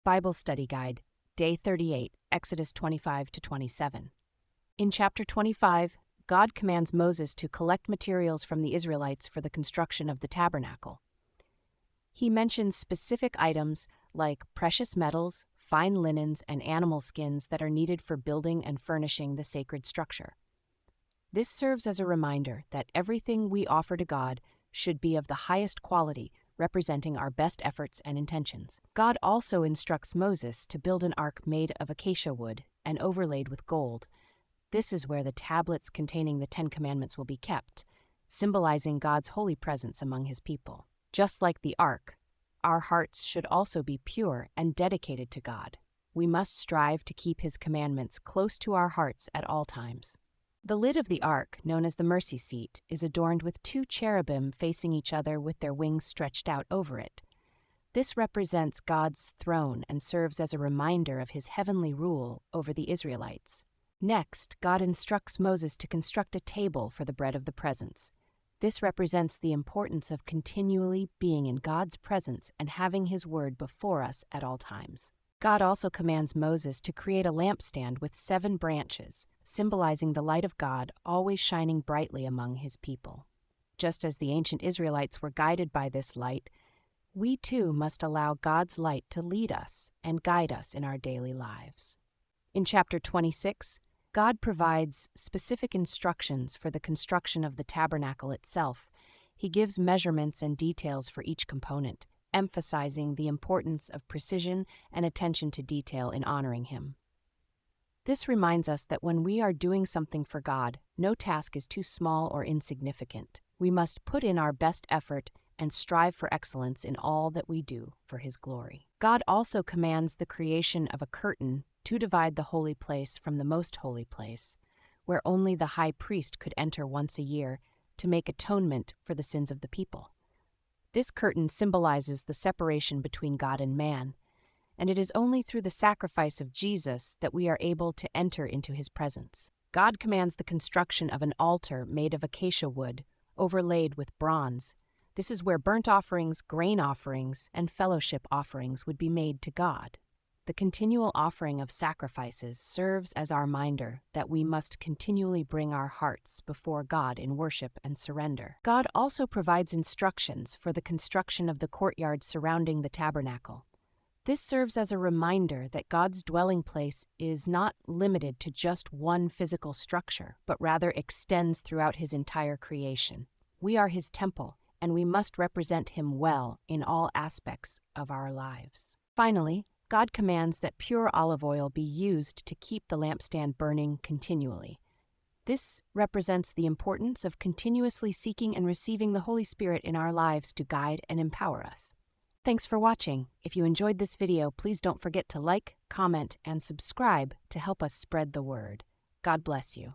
Bible Study Guide, Day 38, Exodus 25 to 27. In chapter 25, God commands Moses to collect materials from the Israelites for the construction of the tabernacle. He mentions specific items like precious metals, fine linens, and animal skins that are needed for building and furnishing the sacred structure. This serves as a reminder that everything we offer to God should be of the highest quality, representing our best efforts and intentions. God also instructs Moses to build an ark made of acacia wood and overlaid with gold. This is where the tablets containing the 10 Commandments will be kept, symbolizing God's holy presence among His people. Just like the ark, our hearts should also be pure and dedicated to God. We must strive to keep His commandments close to our hearts at all times. The lid of the ark, known as the mercy seat, is adorned with 2 cherubim facing each other with their wings stretched out over it. This represents God's throne and serves as a reminder of His heavenly rule over the Israelites. Next, God instructs Moses to construct a table for the bread of the presence. This represents the importance of continually being in God's presence and having His word before us at all times. God also commands Moses to create a lampstand with 7 branches, symbolizing the light of God always shining brightly among His people. Just as the ancient Israelites were guided by this light, we too must allow God's light to lead us and guide us in our daily lives. In chapter 26, God provides specific instructions for the construction of the tabernacle itself. He gives measurements and details for each component, emphasizing the importance of precision and attention to detail in honoring Him. This reminds us that when we are doing something for God, no task is too small or insignificant. We must put in our best effort and strive for excellence in all that we do for His glory. God also commands the creation of a curtain to divide the holy place from the most holy place, where only the high priest could enter once a year to make atonement for the sins of the people. This curtain symbolizes the separation between God and man, and it is only through the sacrifice of Jesus that we are able to enter into His presence. God commands the construction of an altar made of acacia wood, overlaid with bronze. This is where burnt offerings, grain offerings, and fellowship offerings would be made to God. The continual offering of sacrifices serves as our reminder that we must continually bring our hearts before God in worship and surrender. God also provides instructions for the construction of the courtyard surrounding the tabernacle. This serves as a reminder that God's dwelling place is not limited to just one physical structure, but rather extends throughout His entire creation. We are His temple, and we must represent Him well in all aspects of our lives. Finally, God commands that pure olive oil be used to keep the lampstand burning continually. This represents the importance of continuously seeking and receiving the Holy Spirit in our lives to guide and empower us. Thanks for watching. If you enjoyed this video, please don't forget to like, comment, and subscribe to help us spread the word. God bless you.